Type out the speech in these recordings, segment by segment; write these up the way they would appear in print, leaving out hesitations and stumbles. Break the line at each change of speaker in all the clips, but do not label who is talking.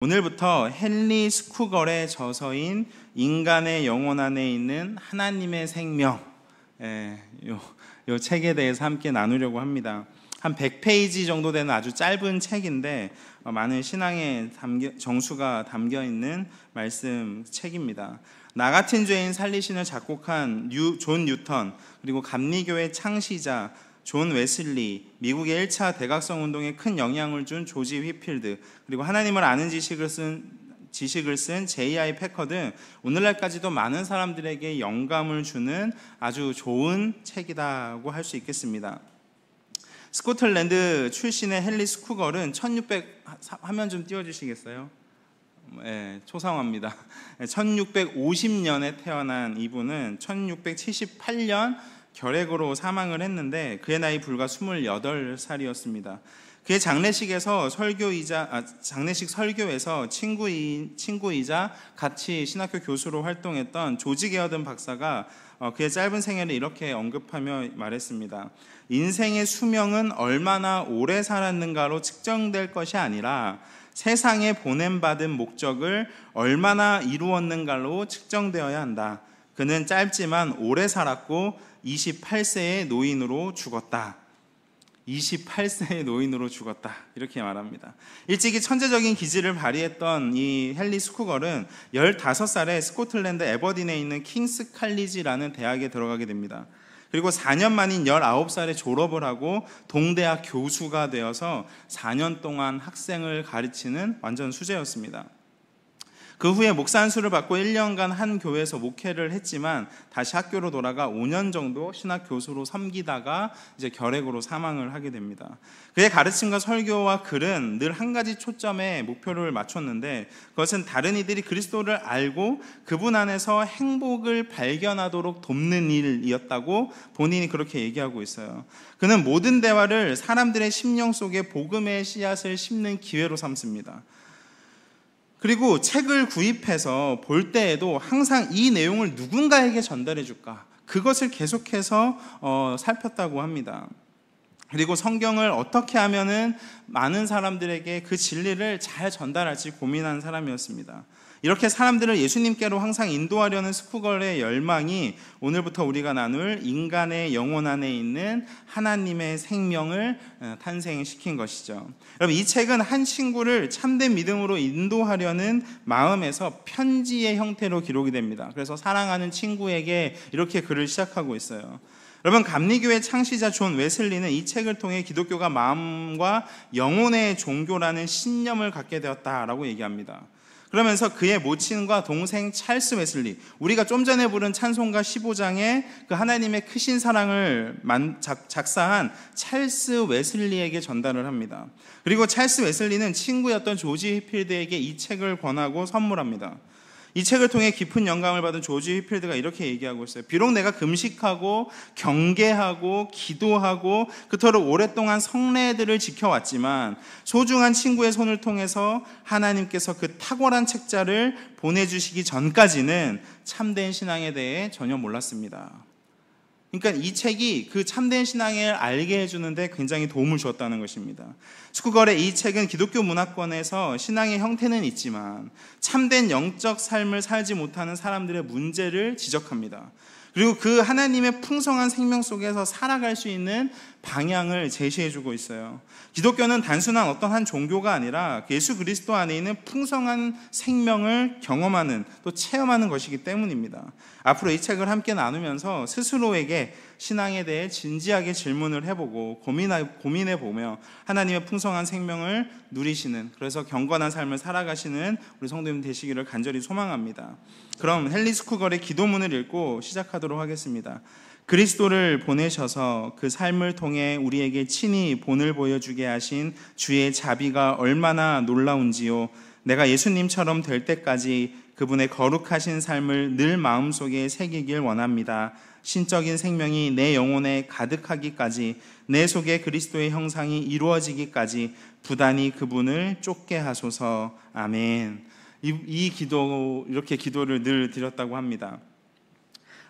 오늘부터 헨리 스쿠걸의 저서인 인간의 영혼 안에 있는 하나님의 생명, 요 책에 대해서 함께 나누려고 합니다. 한 100페이지 정도 되는 아주 짧은 책인데 많은 신앙의 정수가 담겨 있는 말씀 책입니다. 나 같은 죄인 살리신을 작곡한 존 뉴턴, 그리고 감리교의 창시자 존 웨슬리, 미국의 1차 대각성 운동에 큰 영향을 준 조지 휘필드, 그리고 하나님을 아는 지식을 쓴 J.I. 패커 등 오늘날까지도 많은 사람들에게 영감을 주는 아주 좋은 책이라고 할 수 있겠습니다. 스코틀랜드 출신의 헨리 스쿠걸은 화면 좀 띄워주시겠어요? 네, 초상화입니다. 1650년에 태어난 이분은 1678년 결핵으로 사망을 했는데 그의 나이 불과 28살이었습니다. 그의 장례식에서 설교에서 친구이자 같이 신학교 교수로 활동했던 조지 게어든 박사가 그의 짧은 생애를 이렇게 언급하며 말했습니다. 인생의 수명은 얼마나 오래 살았는가로 측정될 것이 아니라 세상에 보냄받은 목적을 얼마나 이루었는가로 측정되어야 한다. 그는 짧지만 오래 살았고 28세의 노인으로 죽었다. 28세의 노인으로 죽었다. 이렇게 말합니다. 일찍이 천재적인 기질을 발휘했던 이 헨리 스쿠걸은 15살에 스코틀랜드 에버딘에 있는 킹스 칼리지라는 대학에 들어가게 됩니다. 그리고 4년 만인 19살에 졸업을 하고 동대학 교수가 되어서 4년 동안 학생을 가르치는 완전 수재였습니다. 그 후에 목사 안수를 받고 1년간 한 교회에서 목회를 했지만 다시 학교로 돌아가 5년 정도 신학 교수로 섬기다가 이제 결핵으로 사망을 하게 됩니다. 그의 가르침과 설교와 글은 늘 한 가지 초점에 목표를 맞췄는데 그것은 다른 이들이 그리스도를 알고 그분 안에서 행복을 발견하도록 돕는 일이었다고 본인이 그렇게 얘기하고 있어요. 그는 모든 대화를 사람들의 심령 속에 복음의 씨앗을 심는 기회로 삼습니다. 그리고 책을 구입해서 볼 때에도 항상 이 내용을 누군가에게 전달해 줄까? 그것을 계속해서 살폈다고 합니다. 그리고 성경을 어떻게 하면은 많은 사람들에게 그 진리를 잘 전달할지 고민하는 사람이었습니다. 이렇게 사람들을 예수님께로 항상 인도하려는 스쿠걸의 열망이 오늘부터 우리가 나눌 인간의 영혼 안에 있는 하나님의 생명을 탄생시킨 것이죠. 여러분, 이 책은 한 친구를 참된 믿음으로 인도하려는 마음에서 편지의 형태로 기록이 됩니다. 그래서 사랑하는 친구에게 이렇게 글을 시작하고 있어요. 여러분, 감리교의 창시자 존 웨슬리는 이 책을 통해 기독교가 마음과 영혼의 종교라는 신념을 갖게 되었다라고 얘기합니다. 그러면서 그의 모친과 동생 찰스 웨슬리, 우리가 좀 전에 부른 찬송가 15장에 그 하나님의 크신 사랑을 작사한 찰스 웨슬리에게 전달을 합니다. 그리고 찰스 웨슬리는 친구였던 조지 휘필드에게 이 책을 권하고 선물합니다. 이 책을 통해 깊은 영감을 받은 조지 휘필드가 이렇게 얘기하고 있어요. 비록 내가 금식하고 경계하고 기도하고 그토록 오랫동안 성례들을 지켜왔지만 소중한 친구의 손을 통해서 하나님께서 그 탁월한 책자를 보내주시기 전까지는 참된 신앙에 대해 전혀 몰랐습니다. 그러니까 이 책이 그 참된 신앙을 알게 해주는데 굉장히 도움을 주었다는 것입니다. 스쿠걸의 이 책은 기독교 문화권에서 신앙의 형태는 있지만 참된 영적 삶을 살지 못하는 사람들의 문제를 지적합니다. 그리고 그 하나님의 풍성한 생명 속에서 살아갈 수 있는 방향을 제시해주고 있어요. 기독교는 단순한 어떤 한 종교가 아니라 예수 그리스도 안에 있는 풍성한 생명을 경험하는, 또 체험하는 것이기 때문입니다. 앞으로 이 책을 함께 나누면서 스스로에게 신앙에 대해 진지하게 질문을 해보고 고민해보며 하나님의 풍성한 생명을 누리시는, 그래서 경건한 삶을 살아가시는 우리 성도님 되시기를 간절히 소망합니다. 그럼 헨리 스쿠걸의 기도문을 읽고 시작하도록 하겠습니다. 그리스도를 보내셔서 그 삶을 통해 우리에게 친히 본을 보여주게 하신 주의 자비가 얼마나 놀라운지요. 내가 예수님처럼 될 때까지 그분의 거룩하신 삶을 늘 마음속에 새기길 원합니다. 신적인 생명이 내 영혼에 가득하기까지, 내 속에 그리스도의 형상이 이루어지기까지 부단히 그분을 쫓게 하소서. 아멘. 이렇게 기도를 늘 드렸다고 합니다.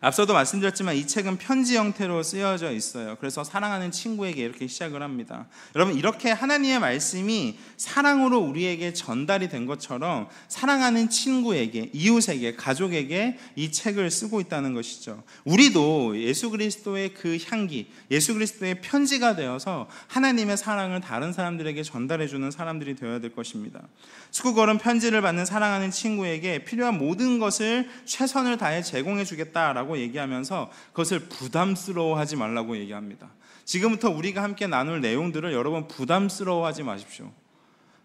앞서도 말씀드렸지만 이 책은 편지 형태로 쓰여져 있어요. 그래서 사랑하는 친구에게 이렇게 시작을 합니다. 여러분, 이렇게 하나님의 말씀이 사랑으로 우리에게 전달이 된 것처럼 사랑하는 친구에게, 이웃에게, 가족에게 이 책을 쓰고 있다는 것이죠. 우리도 예수 그리스도의 그 향기, 예수 그리스도의 편지가 되어서 하나님의 사랑을 다른 사람들에게 전달해주는 사람들이 되어야 될 것입니다. 스쿠걸은 편지를 받는 사랑하는 친구에게 필요한 모든 것을 최선을 다해 제공해 주겠다라고 얘기하면서 그것을 부담스러워하지 말라고 얘기합니다. 지금부터 우리가 함께 나눌 내용들을 여러분 부담스러워하지 마십시오.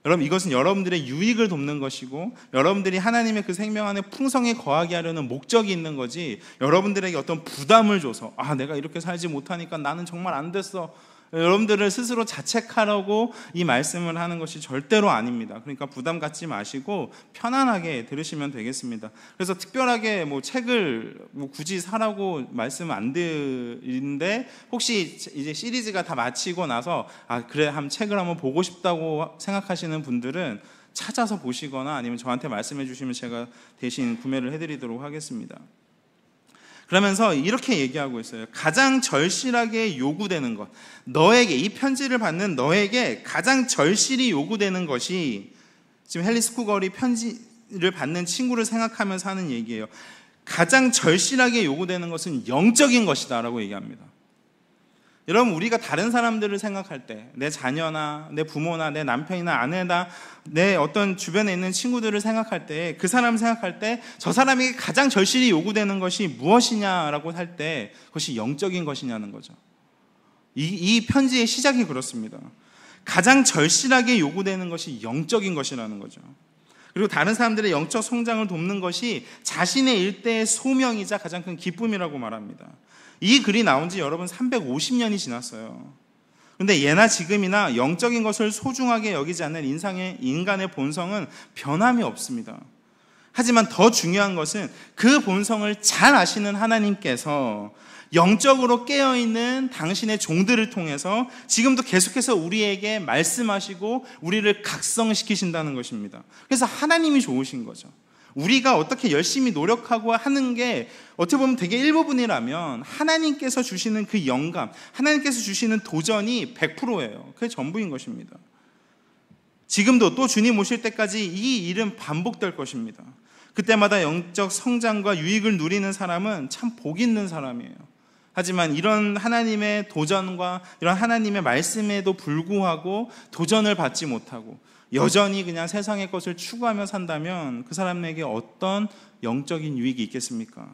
여러분, 이것은 여러분들의 유익을 돕는 것이고 여러분들이 하나님의 그 생명 안에 풍성히 거하게 하려는 목적이 있는 거지, 여러분들에게 어떤 부담을 줘서 내가 이렇게 살지 못하니까 나는 정말 안 됐어, 여러분들을 스스로 자책하라고 이 말씀을 하는 것이 절대로 아닙니다. 그러니까 부담 갖지 마시고 편안하게 들으시면 되겠습니다. 그래서 특별하게 책을 굳이 사라고 말씀은 안 드리는데, 혹시 이제 시리즈가 다 마치고 나서 그래, 책을 한번 보고 싶다고 생각하시는 분들은 찾아서 보시거나 아니면 저한테 말씀해 주시면 제가 대신 구매를 해드리도록 하겠습니다. 그러면서 이렇게 얘기하고 있어요. 가장 절실하게 요구되는 것, 너에게, 이 편지를 받는 너에게 가장 절실히 요구되는 것이, 지금 헨리 스쿠걸이 편지를 받는 친구를 생각하면서 하는 얘기예요. 가장 절실하게 요구되는 것은 영적인 것이다 라고 얘기합니다. 여러분, 우리가 다른 사람들을 생각할 때, 내 자녀나 내 부모나 내 남편이나 아내나 내 어떤 주변에 있는 친구들을 생각할 때, 그 사람 생각할 때 저 사람에게 가장 절실히 요구되는 것이 무엇이냐라고 할 때 그것이 영적인 것이냐는 거죠. 이 편지의 시작이 그렇습니다. 가장 절실하게 요구되는 것이 영적인 것이라는 거죠. 그리고 다른 사람들의 영적 성장을 돕는 것이 자신의 일대의 소명이자 가장 큰 기쁨이라고 말합니다. 이 글이 나온 지 여러분 350년이 지났어요. 그런데 예나 지금이나 영적인 것을 소중하게 여기지 않는 인간의 본성은 변함이 없습니다. 하지만 더 중요한 것은 그 본성을 잘 아시는 하나님께서 영적으로 깨어있는 당신의 종들을 통해서 지금도 계속해서 우리에게 말씀하시고 우리를 각성시키신다는 것입니다. 그래서 하나님이 좋으신 거죠. 우리가 어떻게 열심히 노력하고 하는 게 어떻게 보면 되게 일부분이라면 하나님께서 주시는 그 영감, 하나님께서 주시는 도전이 100%예요. 그게 전부인 것입니다. 지금도 또 주님 오실 때까지 이 일은 반복될 것입니다. 그때마다 영적 성장과 유익을 누리는 사람은 참 복 있는 사람이에요. 하지만 이런 하나님의 도전과 이런 하나님의 말씀에도 불구하고 도전을 받지 못하고 여전히 그냥 세상의 것을 추구하며 산다면 그 사람에게 어떤 영적인 유익이 있겠습니까?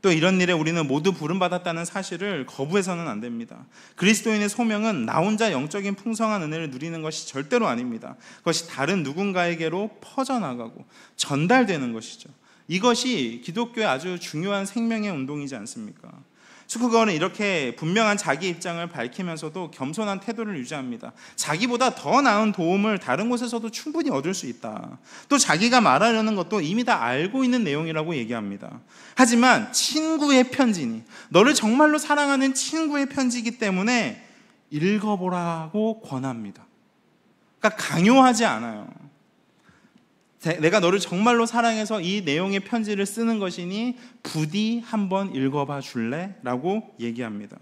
또 이런 일에 우리는 모두 부름받았다는 사실을 거부해서는 안 됩니다. 그리스도인의 소명은 나 혼자 영적인 풍성한 은혜를 누리는 것이 절대로 아닙니다. 그것이 다른 누군가에게로 퍼져나가고 전달되는 것이죠. 이것이 기독교의 아주 중요한 생명의 운동이지 않습니까? 스쿠걸은 이렇게 분명한 자기 입장을 밝히면서도 겸손한 태도를 유지합니다. 자기보다 더 나은 도움을 다른 곳에서도 충분히 얻을 수 있다. 또 자기가 말하려는 것도 이미 다 알고 있는 내용이라고 얘기합니다. 하지만 친구의 편지니, 너를 정말로 사랑하는 친구의 편지이기 때문에 읽어보라고 권합니다. 그러니까 강요하지 않아요. 내가 너를 정말로 사랑해서 이 내용의 편지를 쓰는 것이니 부디 한번 읽어봐 줄래? 라고 얘기합니다.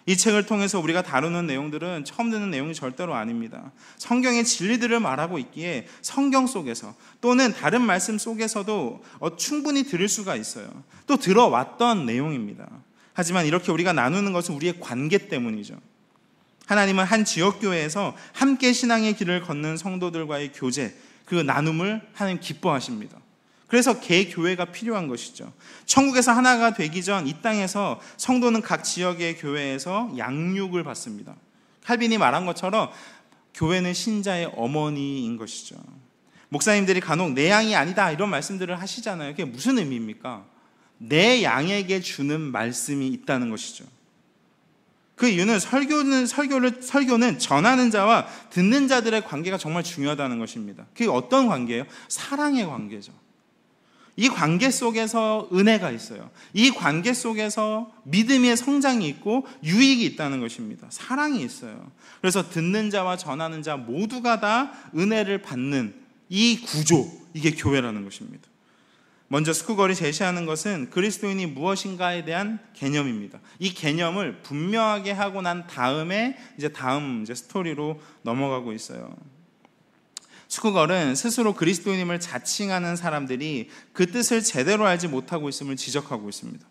이 책을 통해서 우리가 다루는 내용들은 처음 듣는 내용이 절대로 아닙니다. 성경의 진리들을 말하고 있기에 성경 속에서 또는 다른 말씀 속에서도 충분히 들을 수가 있어요. 또 들어왔던 내용입니다. 하지만 이렇게 우리가 나누는 것은 우리의 관계 때문이죠. 하나님은 한 지역교회에서 함께 신앙의 길을 걷는 성도들과의 교제, 그 나눔을 하나님 기뻐하십니다. 그래서 개교회가 필요한 것이죠. 천국에서 하나가 되기 전 이 땅에서 성도는 각 지역의 교회에서 양육을 받습니다. 칼빈이 말한 것처럼 교회는 신자의 어머니인 것이죠. 목사님들이 간혹 내 양이 아니다 이런 말씀들을 하시잖아요. 그게 무슨 의미입니까? 내 양에게 주는 말씀이 있다는 것이죠. 그 이유는 설교는 전하는 자와 듣는 자들의 관계가 정말 중요하다는 것입니다. 그게 어떤 관계예요? 사랑의 관계죠. 이 관계 속에서 은혜가 있어요. 이 관계 속에서 믿음의 성장이 있고 유익이 있다는 것입니다. 사랑이 있어요. 그래서 듣는 자와 전하는 자 모두가 다 은혜를 받는 이 구조, 이게 교회라는 것입니다. 먼저 스쿠걸이 제시하는 것은 그리스도인이 무엇인가에 대한 개념입니다. 이 개념을 분명하게 하고 난 다음에 다음 스토리로 넘어가고 있어요. 스쿠걸은 스스로 그리스도인임을 자칭하는 사람들이 그 뜻을 제대로 알지 못하고 있음을 지적하고 있습니다.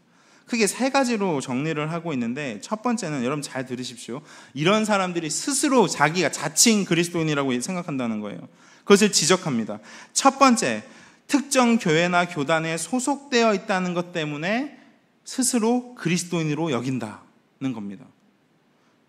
크게 세 가지로 정리를 하고 있는데, 첫 번째는 여러분 잘 들으십시오. 이런 사람들이 스스로 자기가 자칭 그리스도인이라고 생각한다는 거예요. 그것을 지적합니다. 첫 번째, 특정 교회나 교단에 소속되어 있다는 것 때문에 스스로 그리스도인으로 여긴다는 겁니다.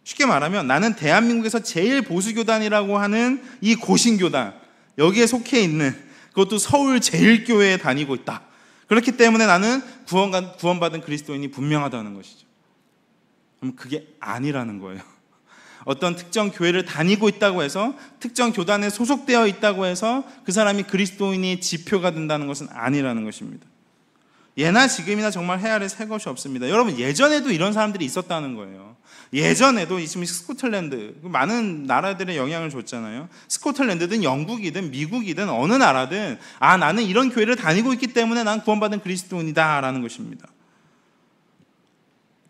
쉽게 말하면 나는 대한민국에서 제일 보수교단이라고 하는 이 고신교단, 여기에 속해 있는, 그것도 서울 제일교회에 다니고 있다. 그렇기 때문에 나는 구원받은 그리스도인이 분명하다는 것이죠. 그럼 그게 아니라는 거예요. 어떤 특정 교회를 다니고 있다고 해서, 특정 교단에 소속되어 있다고 해서 그 사람이 그리스도인의 지표가 된다는 것은 아니라는 것입니다. 예나 지금이나 정말 헤아릴 새 것이 없습니다. 여러분, 예전에도 이런 사람들이 있었다는 거예요. 예전에도 지금 스코틀랜드, 많은 나라들의 영향을 줬잖아요. 스코틀랜드든 영국이든 미국이든 어느 나라든 나는 이런 교회를 다니고 있기 때문에 난 구원받은 그리스도인이다 라는 것입니다.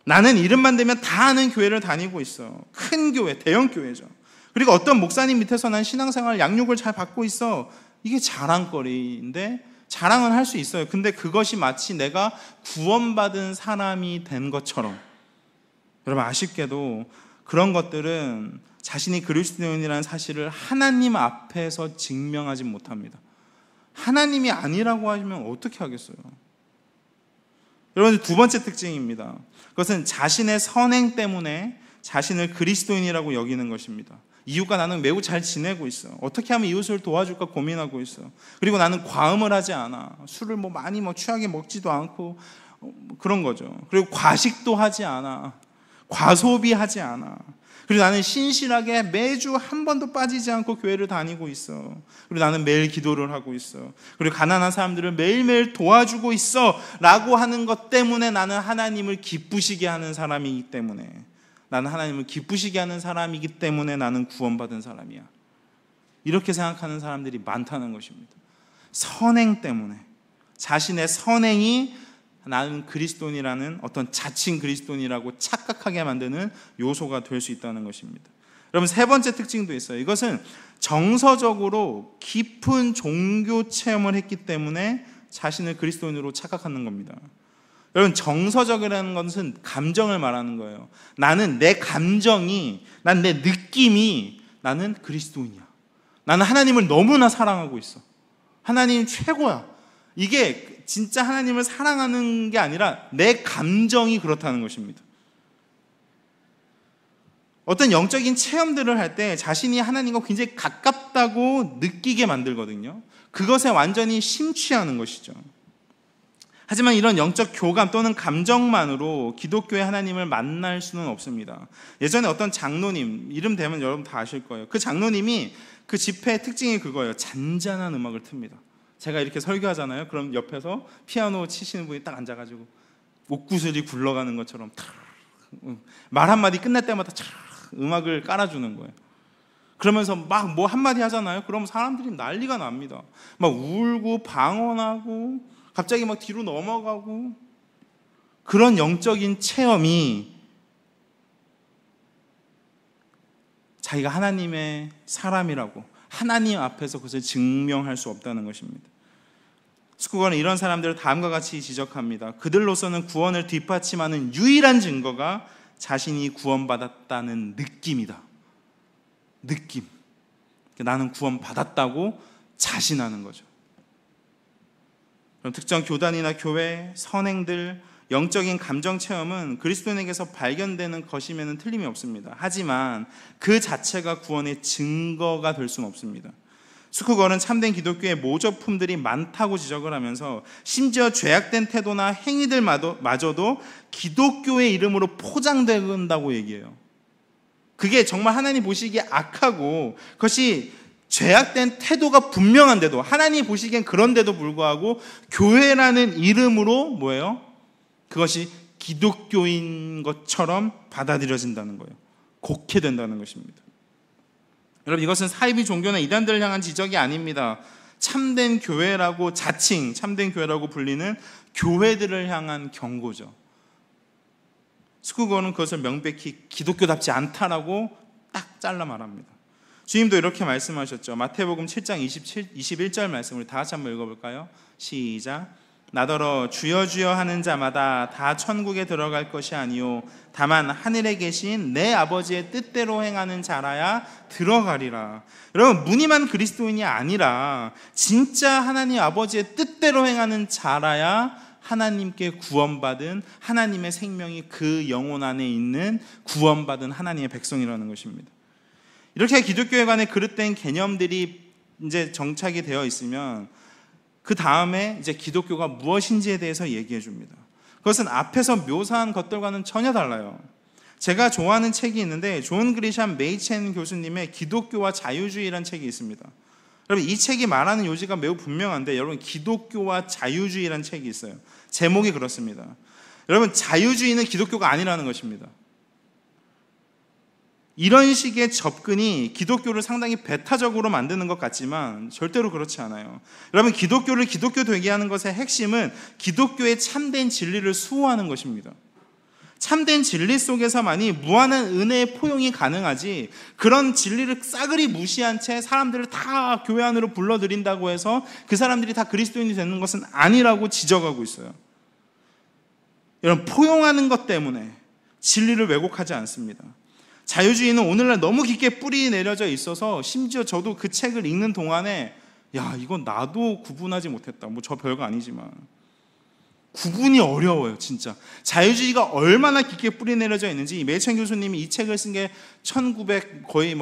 나는 이름만 대면 다 아는 교회를 다니고 있어. 큰 교회, 대형 교회죠. 그리고 어떤 목사님 밑에서 난 신앙생활 양육을 잘 받고 있어. 이게 자랑거리인데, 자랑은 할 수 있어요. 근데 그것이 마치 내가 구원받은 사람이 된 것처럼, 여러분 아쉽게도 그런 것들은 자신이 그리스도인이라는 사실을 하나님 앞에서 증명하지 못합니다. 하나님이 아니라고 하시면 어떻게 하겠어요? 여러분, 두 번째 특징입니다. 그것은 자신의 선행 때문에 자신을 그리스도인이라고 여기는 것입니다. 이웃과 나는 매우 잘 지내고 있어. 어떻게 하면 이웃을 도와줄까 고민하고 있어. 그리고 나는 과음을 하지 않아. 술을 많이 취하게 먹지도 않고 그런 거죠. 그리고 과식도 하지 않아. 과소비하지 않아. 그리고 나는 신실하게 매주 한 번도 빠지지 않고 교회를 다니고 있어. 그리고 나는 매일 기도를 하고 있어. 그리고 가난한 사람들을 매일매일 도와주고 있어 라고 하는 것 때문에 나는 하나님을 기쁘시게 하는 사람이기 때문에, 나는 하나님을 기쁘시게 하는 사람이기 때문에 나는 구원받은 사람이야. 이렇게 생각하는 사람들이 많다는 것입니다. 선행 때문에, 자신의 선행이 나는 그리스도인이라는 어떤 자칭 그리스도인이라고 착각하게 만드는 요소가 될 수 있다는 것입니다. 여러분, 세 번째 특징도 있어요. 이것은 정서적으로 깊은 종교 체험을 했기 때문에 자신을 그리스도인으로 착각하는 겁니다. 여러분, 정서적이라는 것은 감정을 말하는 거예요. 나는 내 감정이, 난 내 느낌이 나는 그리스도인이야. 나는 하나님을 너무나 사랑하고 있어. 하나님 최고야. 이게 진짜 하나님을 사랑하는 게 아니라 내 감정이 그렇다는 것입니다. 어떤 영적인 체험들을 할 때 자신이 하나님과 굉장히 가깝다고 느끼게 만들거든요. 그것에 완전히 심취하는 것이죠. 하지만 이런 영적 교감 또는 감정만으로 기독교의 하나님을 만날 수는 없습니다. 예전에 어떤 장로님, 이름 대면 여러분 다 아실 거예요. 그 장로님이 그 집회의 특징이 그거예요. 잔잔한 음악을 틉니다. 제가 이렇게 설교하잖아요. 그럼 옆에서 피아노 치시는 분이 딱 앉아가지고 옥구슬이 굴러가는 것처럼 말 한마디 끝날 때마다 음악을 깔아주는 거예요. 그러면서 막 뭐 한마디 하잖아요. 그러면 사람들이 난리가 납니다. 막 울고 방언하고 갑자기 막 뒤로 넘어가고, 그런 영적인 체험이 자기가 하나님의 사람이라고 하나님 앞에서 그것을 증명할 수 없다는 것입니다. 스쿠걸은 이런 사람들을 다음과 같이 지적합니다. 그들로서는 구원을 뒷받침하는 유일한 증거가 자신이 구원받았다는 느낌이다. 느낌. 나는 구원받았다고 자신하는 거죠. 그럼 특정 교단이나 교회, 선행들, 영적인 감정 체험은 그리스도인에게서 발견되는 것임에는 틀림이 없습니다. 하지만 그 자체가 구원의 증거가 될 수는 없습니다. 스쿠걸은 참된 기독교의 모조품들이 많다고 지적을 하면서 심지어 죄악된 태도나 행위들마저도 기독교의 이름으로 포장된다고 얘기해요. 그게 정말 하나님 보시기에 악하고 그것이 죄악된 태도가 분명한데도, 하나님 보시기엔 그런데도 불구하고 교회라는 이름으로 뭐예요? 그것이 기독교인 것처럼 받아들여진다는 거예요. 곡해된다는 것입니다. 여러분, 이것은 사이비 종교나 이단들을 향한 지적이 아닙니다. 참된 교회라고 자칭 참된 교회라고 불리는 교회들을 향한 경고죠. 스쿠거는 그것을 명백히 기독교답지 않다라고 딱 잘라 말합니다. 주님도 이렇게 말씀하셨죠. 마태복음 7장 21절 말씀을 다 같이 한번 읽어볼까요? 시작. 나더러 주여 주여 하는 자마다 다 천국에 들어갈 것이 아니요 다만 하늘에 계신 내 아버지의 뜻대로 행하는 자라야 들어가리라. 여러분, 무늬만 그리스도인이 아니라 진짜 하나님 아버지의 뜻대로 행하는 자라야 하나님께 구원받은, 하나님의 생명이 그 영혼 안에 있는 구원받은 하나님의 백성이라는 것입니다. 이렇게 기독교에 관해 그릇된 개념들이 이제 정착이 되어 있으면 그 다음에 이제 기독교가 무엇인지에 대해서 얘기해 줍니다. 그것은 앞에서 묘사한 것들과는 전혀 달라요. 제가 좋아하는 책이 있는데 존 그리샴 메이첸 교수님의 기독교와 자유주의라는 책이 있습니다. 여러분, 이 책이 말하는 요지가 매우 분명한데, 여러분, 기독교와 자유주의라는 책이 있어요. 제목이 그렇습니다. 여러분, 자유주의는 기독교가 아니라는 것입니다. 이런 식의 접근이 기독교를 상당히 배타적으로 만드는 것 같지만 절대로 그렇지 않아요. 여러분, 기독교를 기독교 되게 하는 것의 핵심은 기독교의 참된 진리를 수호하는 것입니다. 참된 진리 속에서만이 무한한 은혜의 포용이 가능하지, 그런 진리를 싸그리 무시한 채 사람들을 다 교회 안으로 불러들인다고 해서 그 사람들이 다 그리스도인이 되는 것은 아니라고 지적하고 있어요. 여러분, 포용하는 것 때문에 진리를 왜곡하지 않습니다. 자유주의는 오늘날 너무 깊게 뿌리 내려져 있어서 심지어 저도 그 책을 읽는 동안에 이건 나도 구분하지 못했다. 뭐 저 별거 아니지만 구분이 어려워요, 진짜. 자유주의가 얼마나 깊게 뿌리 내려져 있는지. 메이첸 교수님이 이 책을 쓴 게 1900 거의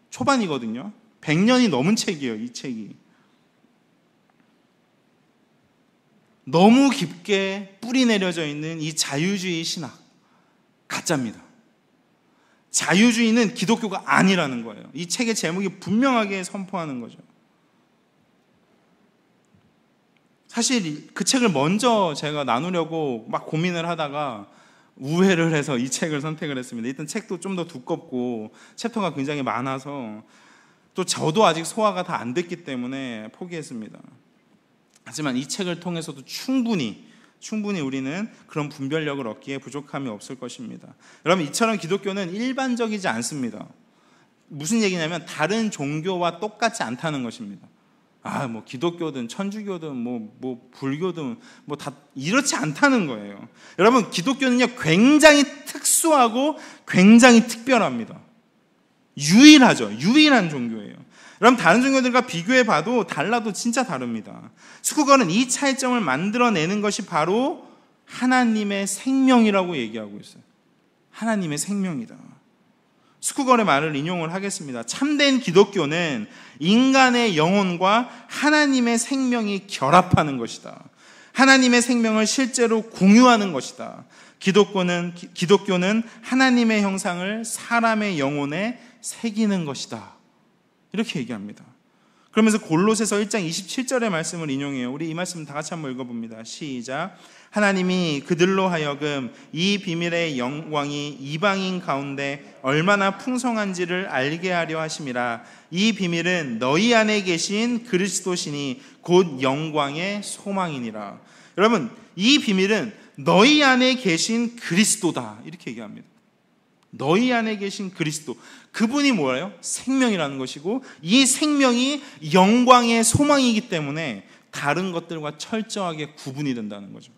초반이거든요. 100년이 넘은 책이에요, 이 책이. 너무 깊게 뿌리 내려져 있는 이 자유주의 신학, 가짜입니다. 자유주의는 기독교가 아니라는 거예요. 이 책의 제목이 분명하게 선포하는 거죠. 사실 그 책을 먼저 제가 나누려고 막 고민을 하다가 우회를 해서 이 책을 선택을 했습니다. 일단 책도 좀 더 두껍고 챕터가 굉장히 많아서, 또 저도 아직 소화가 다 안 됐기 때문에 포기했습니다. 하지만 이 책을 통해서도 충분히 우리는 그런 분별력을 얻기에 부족함이 없을 것입니다. 여러분, 이처럼 기독교는 일반적이지 않습니다. 무슨 얘기냐면 다른 종교와 똑같지 않다는 것입니다. 뭐 기독교든 천주교든 뭐 불교든 뭐 다 이렇지 않다는 거예요. 여러분, 기독교는요 굉장히 특수하고 굉장히 특별합니다. 유일하죠. 유일한 종교예요. 여러분, 다른 종교들과 비교해 봐도 달라도 진짜 다릅니다. 스쿠거는 이 차이점을 만들어내는 것이 바로 하나님의 생명이라고 얘기하고 있어요. 하나님의 생명이다. 스쿠거의 말을 인용을 하겠습니다. 참된 기독교는 인간의 영혼과 하나님의 생명이 결합하는 것이다. 하나님의 생명을 실제로 공유하는 것이다. 기독교는 하나님의 형상을 사람의 영혼에 새기는 것이다. 이렇게 얘기합니다. 그러면서 골로새서 1장 27절의 말씀을 인용해요. 우리 이 말씀 다 같이 한번 읽어봅니다. 시작. 하나님이 그들로 하여금 이 비밀의 영광이 이방인 가운데 얼마나 풍성한지를 알게 하려 하심이라. 이 비밀은 너희 안에 계신 그리스도시니 곧 영광의 소망이니라. 여러분, 이 비밀은 너희 안에 계신 그리스도다. 이렇게 얘기합니다. 너희 안에 계신 그리스도, 그분이 뭐예요? 생명이라는 것이고, 이 생명이 영광의 소망이기 때문에 다른 것들과 철저하게 구분이 된다는 거죠.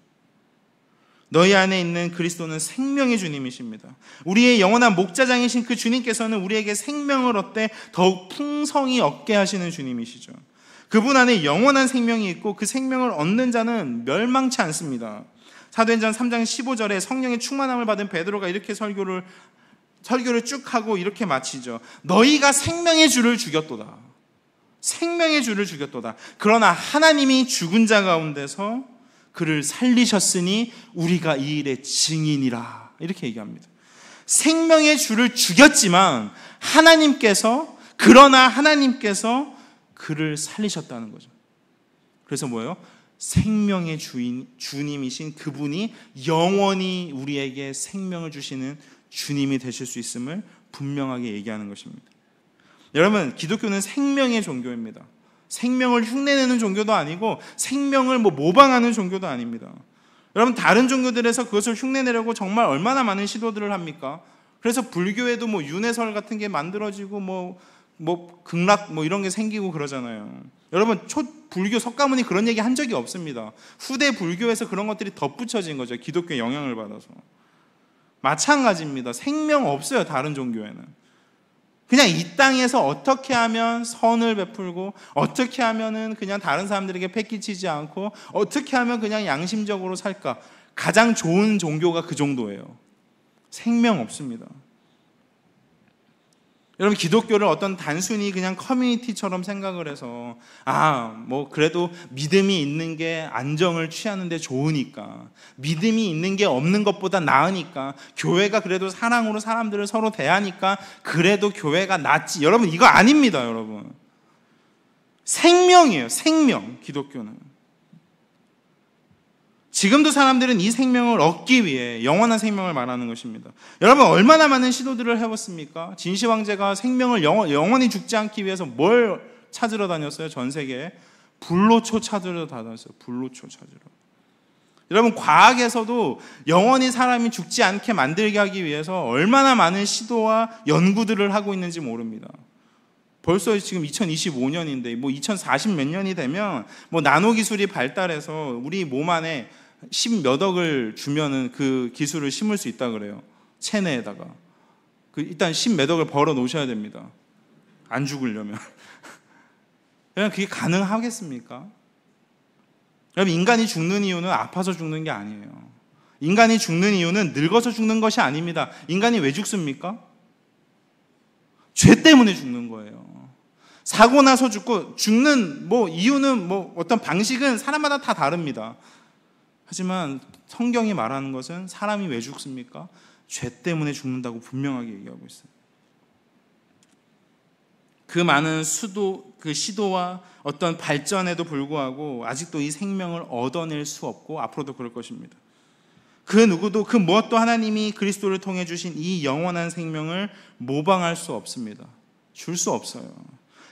너희 안에 있는 그리스도는 생명의 주님이십니다. 우리의 영원한 목자장이신 그 주님께서는 우리에게 생명을 얻되 더욱 풍성히 얻게 하시는 주님이시죠. 그분 안에 영원한 생명이 있고 그 생명을 얻는 자는 멸망치 않습니다. 사도행전 3장 15절에 성령의 충만함을 받은 베드로가 이렇게 설교를 쭉 하고 이렇게 마치죠. 너희가 생명의 주를 죽였도다. 생명의 주를 죽였도다. 그러나 하나님이 죽은 자 가운데서 그를 살리셨으니 우리가 이 일의 증인이라. 이렇게 얘기합니다. 생명의 주를 죽였지만 그러나 하나님께서 그를 살리셨다는 거죠. 그래서 뭐예요? 생명의 주님이신 그분이 영원히 우리에게 생명을 주시는 주님이 되실 수 있음을 분명하게 얘기하는 것입니다. 여러분, 기독교는 생명의 종교입니다. 생명을 흉내내는 종교도 아니고 생명을 모방하는 종교도 아닙니다. 여러분, 다른 종교들에서 그것을 흉내내려고 정말 얼마나 많은 시도들을 합니까? 그래서 불교에도 윤회설 같은 게 만들어지고 극락 이런 게 생기고 그러잖아요. 여러분, 불교 석가모니 그런 얘기 한 적이 없습니다. 후대 불교에서 그런 것들이 덧붙여진 거죠. 기독교의 영향을 받아서. 마찬가지입니다. 생명 없어요, 다른 종교에는. 그냥 이 땅에서 어떻게 하면 선을 베풀고, 어떻게 하면은 그냥 다른 사람들에게 패기치지 않고, 어떻게 하면 그냥 양심적으로 살까. 가장 좋은 종교가 그 정도예요. 생명 없습니다. 여러분, 기독교를 어떤 단순히 그냥 커뮤니티처럼 생각을 해서 그래도 믿음이 있는 게 안정을 취하는 데 좋으니까, 믿음이 있는 게 없는 것보다 나으니까, 교회가 그래도 사랑으로 사람들을 서로 대하니까 그래도 교회가 낫지. 여러분, 이거 아닙니다. 여러분, 생명이에요. 생명. 기독교는 지금도 사람들은 이 생명을 얻기 위해 영원한 생명을 말하는 것입니다. 여러분, 얼마나 많은 시도들을 해봤습니까? 진시 황제가 생명을 영원히 죽지 않기 위해서 뭘 찾으러 다녔어요? 전 세계에 불로초 찾으러 다녔어요. 불로초 찾으러. 여러분, 과학에서도 영원히 사람이 죽지 않게 만들게 하기 위해서 얼마나 많은 시도와 연구들을 하고 있는지 모릅니다. 벌써 지금 2025년인데 2040 몇 년이 되면 나노 기술이 발달해서 우리 몸 안에 10몇 억을 주면은 그 기술을 심을 수 있다 그래요. 체내에다가. 일단 10몇 억을 벌어 놓으셔야 됩니다. 안 죽으려면. 그냥 그게 가능하겠습니까? 여러분, 인간이 죽는 이유는 아파서 죽는 게 아니에요. 인간이 죽는 이유는 늙어서 죽는 것이 아닙니다. 인간이 왜 죽습니까? 죄 때문에 죽는 거예요. 사고 나서 죽는 이유는 어떤 방식은 사람마다 다 다릅니다. 하지만 성경이 말하는 것은 사람이 왜 죽습니까? 죄 때문에 죽는다고 분명하게 얘기하고 있어요. 그 많은 그 시도와 어떤 발전에도 불구하고 아직도 이 생명을 얻어낼 수 없고 앞으로도 그럴 것입니다. 그 누구도 그 무엇도 하나님이 그리스도를 통해 주신 이 영원한 생명을 모방할 수 없습니다. 줄 수 없어요.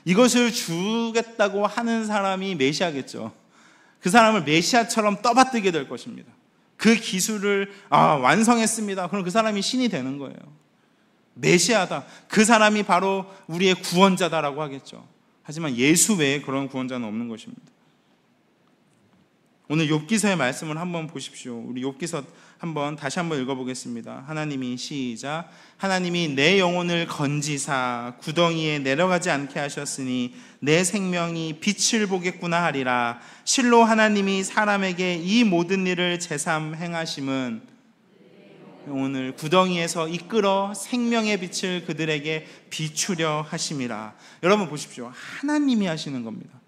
이것을 주겠다고 하는 사람이 메시아겠죠. 그 사람을 메시아처럼 떠받들게 될 것입니다. 그 기술을 완성했습니다. 그럼 그 사람이 신이 되는 거예요. 메시아다. 그 사람이 바로 우리의 구원자다라고 하겠죠. 하지만 예수 외에 그런 구원자는 없는 것입니다. 오늘 욥기서의 말씀을 한번 보십시오. 우리 욥기서 다시 한번 읽어보겠습니다. 하나님이 시작. 하나님이 내 영혼을 건지사 구덩이에 내려가지 않게 하셨으니 내 생명이 빛을 보겠구나 하리라. 실로 하나님이 사람에게 이 모든 일을 제삼 행하심은 오늘 구덩이에서 이끌어 생명의 빛을 그들에게 비추려 하심이라. 여러분 보십시오. 하나님이 하시는 겁니다.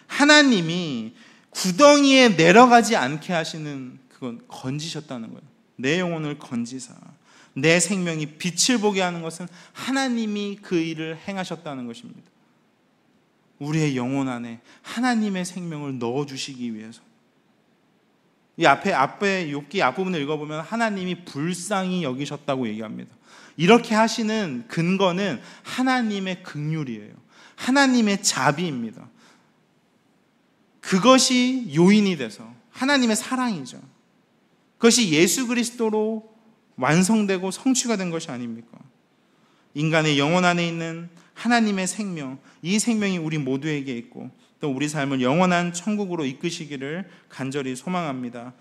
하나님이 구덩이에 내려가지 않게 하시는, 그건 건지셨다는 거예요. 내 영혼을 건지사 내 생명이 빛을 보게 하는 것은 하나님이 그 일을 행하셨다는 것입니다. 우리의 영혼 안에 하나님의 생명을 넣어주시기 위해서. 이 앞에 욥기 앞부분을 읽어보면 하나님이 불쌍히 여기셨다고 얘기합니다. 이렇게 하시는 근거는 하나님의 긍휼이에요. 하나님의 자비입니다. 그것이 요인이 돼서 하나님의 사랑이죠. 그것이 예수 그리스도로 완성되고 성취가 된 것이 아닙니까? 인간의 영혼 안에 있는 하나님의 생명, 이 생명이 우리 모두에게 있고 또 우리 삶을 영원한 천국으로 이끄시기를 간절히 소망합니다.